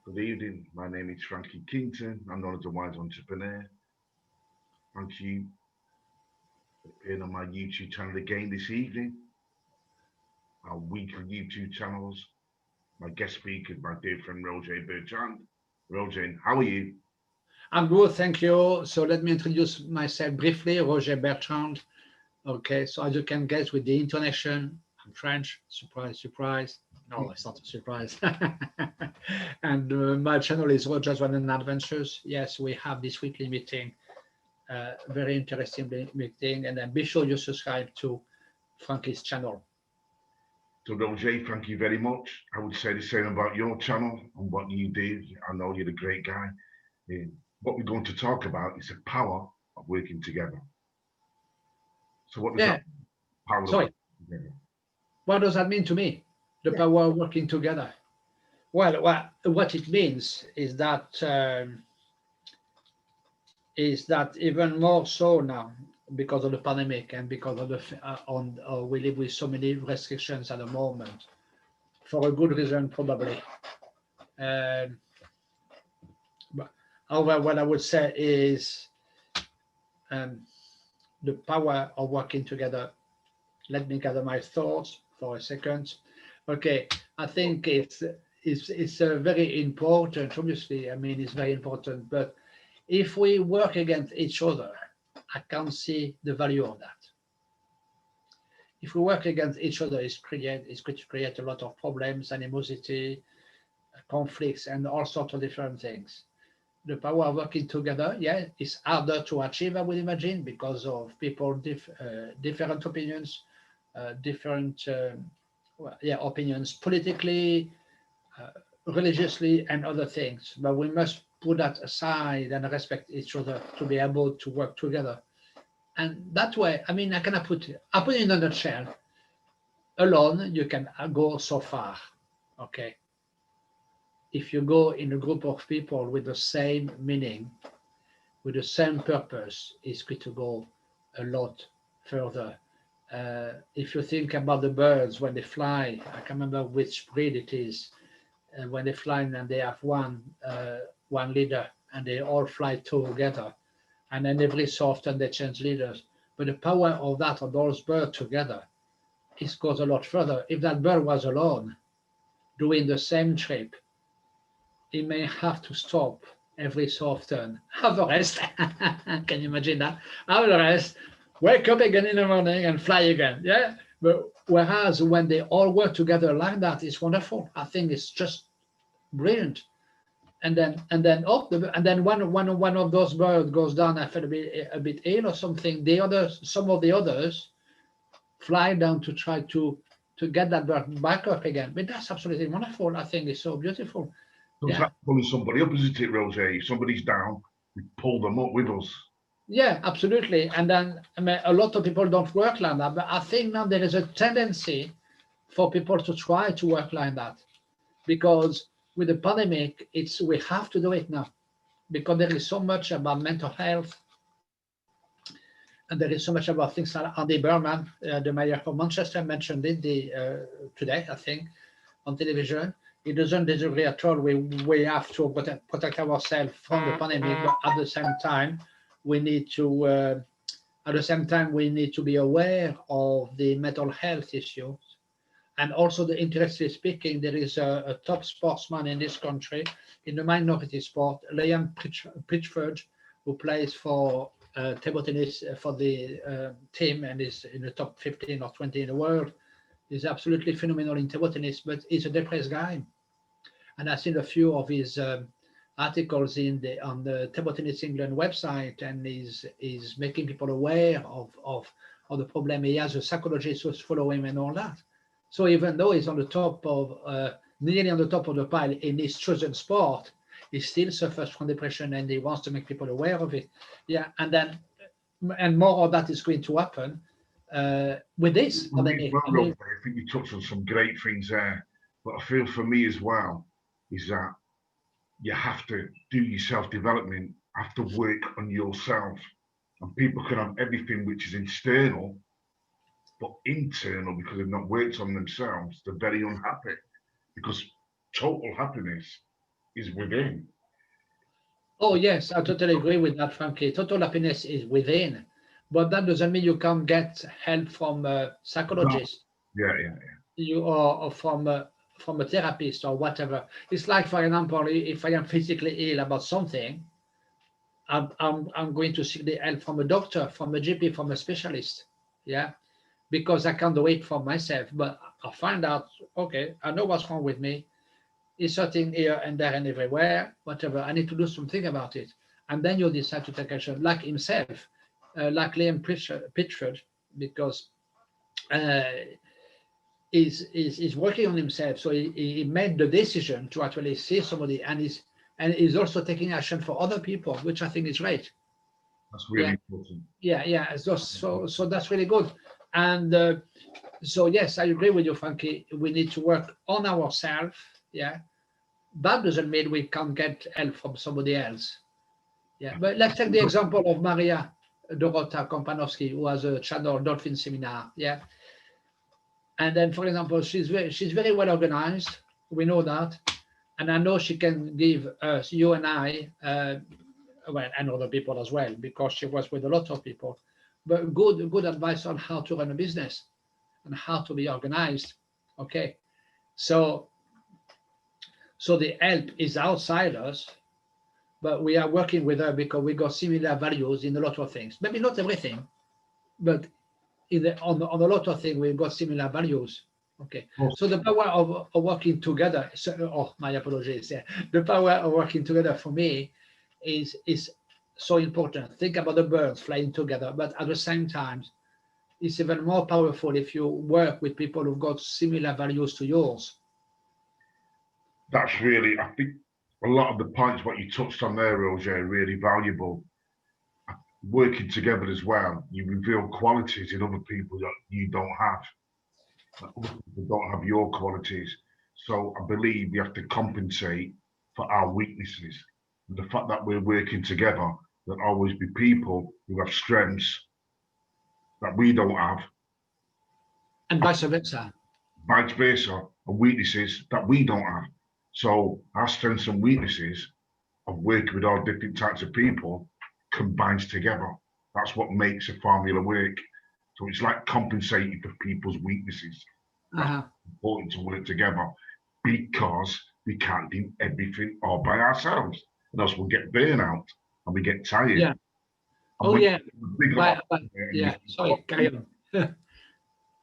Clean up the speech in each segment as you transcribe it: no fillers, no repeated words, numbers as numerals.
Good evening. My name is Frankie Kington. I'm known as a wise entrepreneur. Thank you for appearing on my YouTube channel again this evening. Our weekly YouTube channels. My guest speaker is my dear friend Roger Bertrand. Roger, how are you? I'm good, thank you. So let me introduce myself briefly, Roger Bertrand. Okay, so as you can guess with the intonation, I'm French. Surprise, surprise. No, it's not a surprise. And my channel is Roger's Wandering Adventures. Yes, we have this weekly meeting, very interesting meeting, and then be sure you subscribe to Frankie's channel. So Roger, thank you very much. I would say the same about your channel and what you do. I know you're a great guy. What we're going to talk about is the power of working together. So what does Yeah, that power of sorry. working together? What does that mean to me? The Yeah. power of working together. Well, what it means is that even more so now because of the pandemic and because of we live with so many restrictions at the moment for a good reason probably. Um, but however, what I would say is um, the power of working together. Let me gather my thoughts for a second. Okay, I think it's very important. Obviously, I mean it's very important. But if we work against each other, I can't see the value of that. If we work against each other, it's going to create a lot of problems, animosity, conflicts, and all sorts of different things. The power of working together, yeah, is harder to achieve, I would imagine, because of people different opinions, different opinions politically, uh, religiously, and other things. But we must put that aside and respect each other to be able to work together. And that way, I mean, I put it in a nutshell. Alone, you can go so far. Okay. If you go in a group of people with the same meaning, with the same purpose, it's going to go a lot further. If you think about the birds when they fly, I can't remember which breed it is, when they fly and they have one leader and they all fly together, and then every so often they change leaders. But the power of that of those birds together, it goes a lot further. If that bird was alone doing the same trip, he may have to stop every so often, have a rest. Can you imagine that? Have a rest, wake up again in the morning and fly again. Yeah. But whereas when they all work together like that, it's wonderful. I think it's just brilliant. And then one of those birds goes down. I feel a bit ill or something. Some of the others fly down to try to get that bird back up again. But that's absolutely wonderful. I think it's so beautiful. So it's Yeah. like pulling somebody up, isn't it, Roger? If somebody's down, we pull them up with us. Yeah, absolutely. And then I mean, a lot of people don't work like that, but I think now there is a tendency for people to try to work like that because with the pandemic, we have to do it now because there is so much about mental health and there is so much about things like Andy Berman, the mayor of Manchester, mentioned it today, I think, on television. He doesn't disagree at all. We have to protect ourselves from the pandemic, but at the same time we need to be aware of the mental health issues. And also, interestingly speaking, there is a top sportsman in this country in the minority sport, Liam Pritchford, who plays for table tennis for the team and is in the top 15 or 20 in the world. He's absolutely phenomenal in table tennis, but he's a depressed guy. And I've seen a few of his articles on the Table Tennis England website, and he's making people aware of the problem. He has a psychologist who's following him and all that. So even though he's nearly on the top of the pile in his chosen sport, he still suffers from depression, and he wants to make people aware of it. Yeah, and more of that is going to happen with this For me as pandemic. well, I Roger, mean, I think you touched on some great things there. But I feel for me as well is that you have to do your self-development, have to work on yourself. And people can have everything which is external, but internal because they've not worked on themselves, they're very unhappy because total happiness is within. Oh, yes, I totally agree with that, Frankie. Total happiness is within, but that doesn't mean you can't get help from a psychologist, Yeah, yeah, you or from a therapist or whatever. It's like, for example, if I am physically ill about something, I'm going to seek the help from a doctor, from a GP, from a specialist. Yeah, because I can't do it for myself. But I find out, okay, I know what's wrong with me. It's hurting here and there and everywhere, whatever. I need to do something about it. And then you decide to take action, like himself, like Liam Pritchard, because uh, is working on himself. So he made the decision to actually see somebody, and he's also taking action for other people, which I think is great. that's Yeah, really important. yeah. So that's really good. And so yes, I agree with you, Frankie. We need to work on ourselves. Yeah, that doesn't mean we can't get help from somebody else. Yeah, but let's take the example of Maria Dorota Kompanowski, who has a channel Dolphin Seminar. Yeah, and then, for example, she's very well organized. We know that, and I know she can give us, you and I, well, and other people as well, because she works with a lot of people, but good advice on how to run a business and how to be organized. Okay, so the help is outside us, but we are working with her because we got similar values in a lot of things. Maybe not everything, but on a lot of things we've got similar values. Okay, so the power of working together. My apologies. Yeah, the power of working together for me is so important. Think about the birds flying together, but at the same time, it's even more powerful if you work with people who've got similar values to yours. That's really, I think, a lot of the points what you touched on there, Roger, are really valuable. Working together as well, you reveal qualities in other people that you don't have. That other people don't have your qualities. So I believe we have to compensate for our weaknesses. And the fact that we're working together, there'll always be people who have strengths that we don't have, And vice versa. vice versa, and weaknesses that we don't have. So our strengths and weaknesses of working with all different types of people combines together. That's what makes a formula work. So it's like compensating for people's weaknesses. That's important to work together because we can't do everything all by ourselves. And else we'll get burnout and we get tired. Yeah. And Oh yeah. yeah. Sorry, carry on.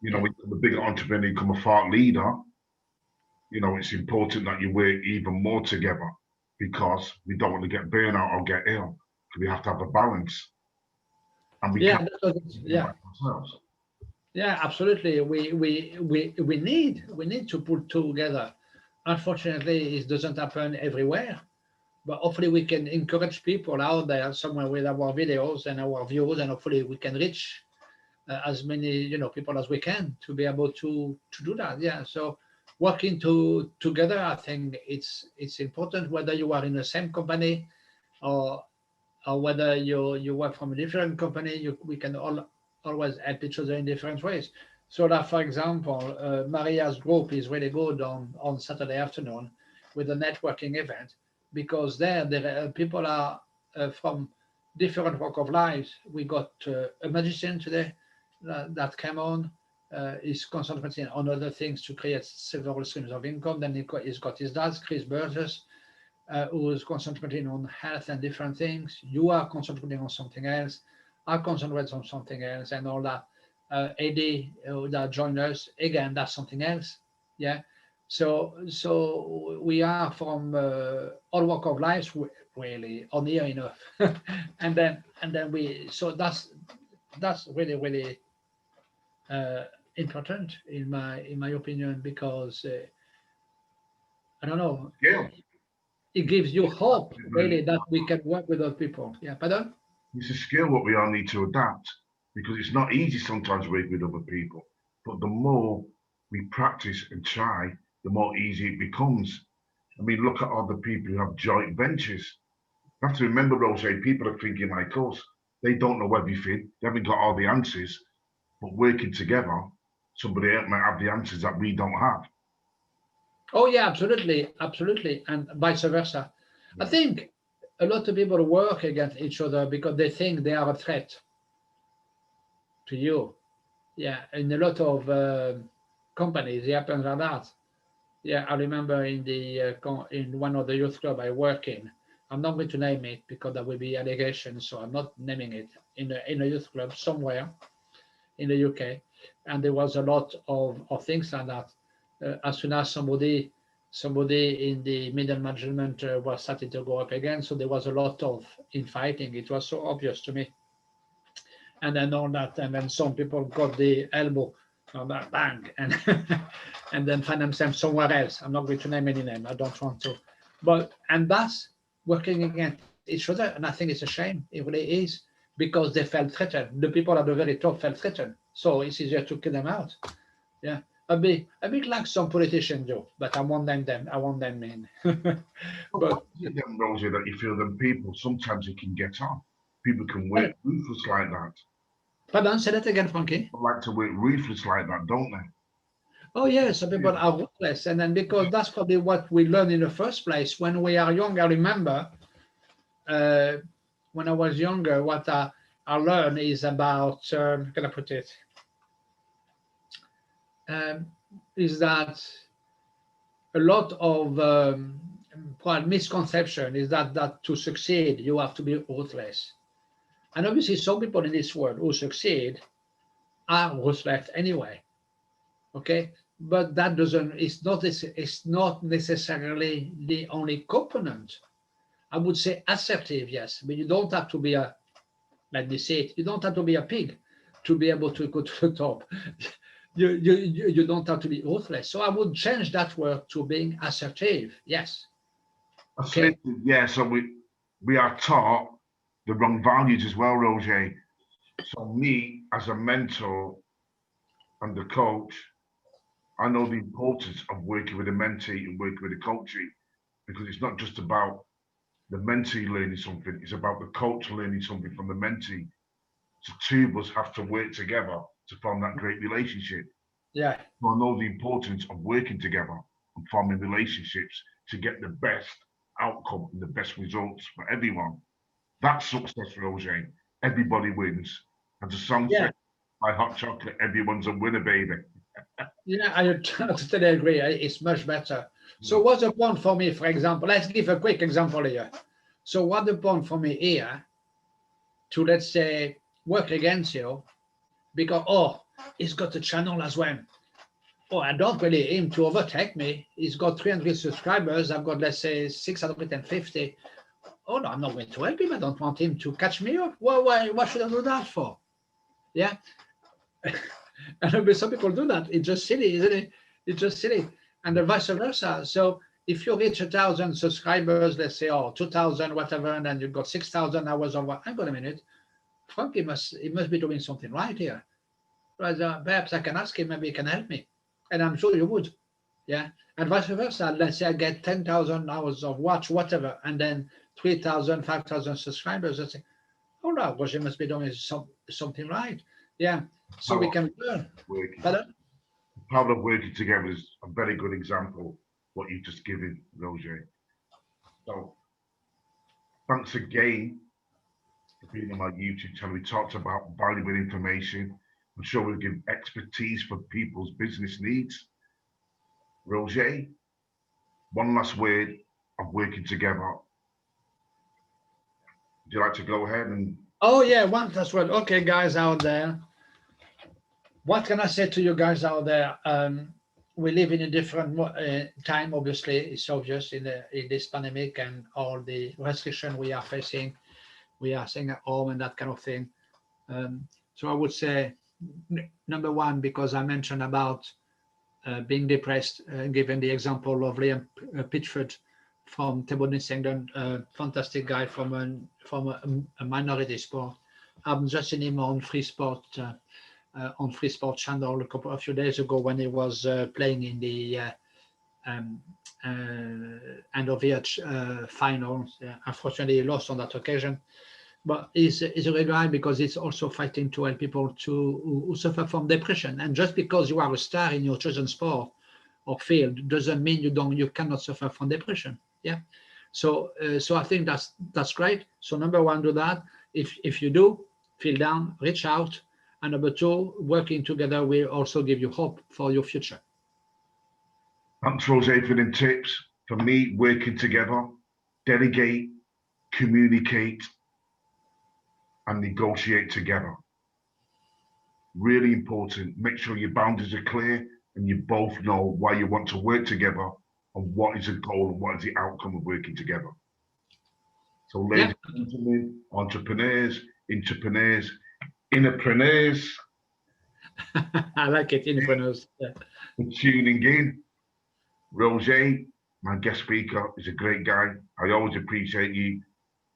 You know, when the bigger entrepreneur, you become a thought leader, you know, it's important that you work even more together because we don't want to get burnout or get ill. We have to have a balance. And we can't ourselves. Yeah, absolutely. We need to put together. Unfortunately, it doesn't happen everywhere, but hopefully we can encourage people out there somewhere with our videos and our views, and hopefully we can reach as many people as we can to be able to do that. Yeah. So working together, I think it's important, whether you are in the same company or whether you work from a different company. We can always help each other in different ways. So that, for example, Maria's group is really good on Saturday afternoon with a networking event, because there people are from different walk of life. We got a magician today that came on, is concentrating on other things to create several streams of income. Then he's got his dad, Chris Burgess, who is concentrating on health and different things. You are concentrating on something else. I concentrate on something else, and all that. Eddie, that joined us again, that's something else. Yeah. So we are from all walk of life, really, on here enough. and then that's really important in my opinion, because I don't know. Yeah. It gives you hope, really, that we can work with other people. Yeah, pardon? It's a skill what we all need to adapt because it's not easy sometimes working with other people. But the more we practice and try, the more easy it becomes. I mean, look at other people who have joint ventures. You have to remember, Roger, people are thinking like us. They don't know everything. They haven't got all the answers. But working together, somebody else might have the answers that we don't have. Oh yeah, absolutely, absolutely, and vice versa. I Yeah. think a lot of people work against each other because they think they are a threat to you. Yeah, in a lot of companies, it happens like that. Yeah, I remember in the in one of the youth club I work in. I'm not going to name it because there will be allegations, so I'm not naming it. In a youth club somewhere in the UK, and there was a lot of things like that. As soon as somebody in the middle management was starting to go up again, so there was a lot of infighting. It was so obvious to me, and then all that, and then some people got the elbow, that bang, and and then find themselves somewhere else. I'm not going to name any name. I don't want to, but and that's working against each other, and I think it's a shame. It really is because they felt threatened. The people at the very top felt threatened, so it's easier to kill them out. Yeah, a bit like some politicians do, but I won't name them. I won't name in. But what But is it then, Rosie, that you feel them people sometimes you can get on? People can work ruthless like that. pardon, say that again, Frankie. People like to work ruthless like that, don't they? Oh yeah, some Yeah. people are ruthless, and then because that's probably what we learn in the first place when we are young. I remember uh, when I was younger, what I learned is about how can I put it? Um, is that a lot of misconception is that to succeed you have to be ruthless, and obviously some people in this world who succeed are ruthless anyway. Okay, but that doesn't. It's not necessarily the only component. I would say assertive, yes, but you don't have to be a, like they say it, you don't have to be a pig to be able to go to the top. You don't have to be ruthless. So I would change that word to being assertive. Yes. Okay. Assertive, yeah. So we are taught the wrong values as well, Roger. So me as a mentor and a coach, I know the importance of working with a mentee and working with a coachee because it's not just about the mentee learning something, it's about the coach learning something from the mentee. So two of us have to work together to form that great relationship. Yeah. So I know the importance of working together and forming relationships to get the best outcome and the best results for everyone. That's success, Roger. Everybody wins. As the song Yeah. says, by Hot Chocolate, everyone's a winner, baby. Yeah. I totally agree. It's much better. So Mm. what's the point for me, for example? Let's give a quick example here. So what the point for me here to, let's say, work against you because, oh, he's got a channel as well. Oh, I don't really aim to overtake me. He's got 300 subscribers. I've got, let's say, 650. Oh, no, I'm not going to help him. I don't want him to catch me up. Why should I do that for? Yeah. And some people do that. It's just silly, isn't it? It's just silly. And the vice versa. So if you reach 1,000 subscribers, let's say, or 2,000, whatever, and then you've got 6,000 hours of work, hang on a minute. Frankie he must be doing something right here. Perhaps I can ask him, maybe he can help me. And I'm sure you would. Yeah. And vice versa. Let's say I get 10,000 hours of watch, whatever, and then 3,000, 5,000 subscribers. I say, oh no, Roger must be doing something right. Yeah. So we Power can learn. working. Pardon? The power of working together is a very good example what you've just given, Roger. So thanks again for being on my YouTube channel. We talked about valuable information. I'm sure we'll give expertise for people's business needs. Roger, one last word of working together. Would you like to go ahead and Oh yeah, one as well. Okay, guys out there. What can I say to you guys out there? We live in a different time. Obviously, it's obvious in this pandemic and all the restriction we are facing. We are staying at home and that kind of thing. So I would say number one, because I mentioned about being depressed, given the example of Liam Pitchford from table tennis England, fantastic guy from a minority sport. I've just seen him on Free Sport channel a few days ago when he was playing in the end of year finals. Unfortunately, he lost on that occasion. But he's a great guy because he's also fighting to help people who suffer from depression. And just because you are a star in your chosen sport or failed doesn't mean you cannot suffer from depression. Yeah. So I think that's great. So number one, do that. If you do feel down, reach out. And number two, working together will also give you hope for your future. Thanks, Roger, for the tips. For me, working together, delegate, communicate, and negotiate together. Really important. Make sure your boundaries are clear and you both know why you want to work together and what is the goal and what is the outcome of working together. So, ladies and gentlemen, entrepreneurs, entrepreneurs, innopreneurs. I like it, innopreneurs. Yeah. For tuning in. Roger, my guest speaker, is a great guy. I always appreciate you.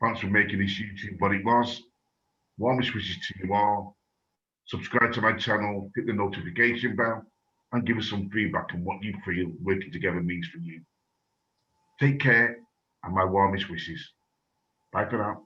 Thanks for making this YouTube what it was. Warmest wishes to you all. Subscribe to my channel, hit the notification bell, and give us some feedback on what you feel working together means for you. Take care, and my warmest wishes. Bye for now.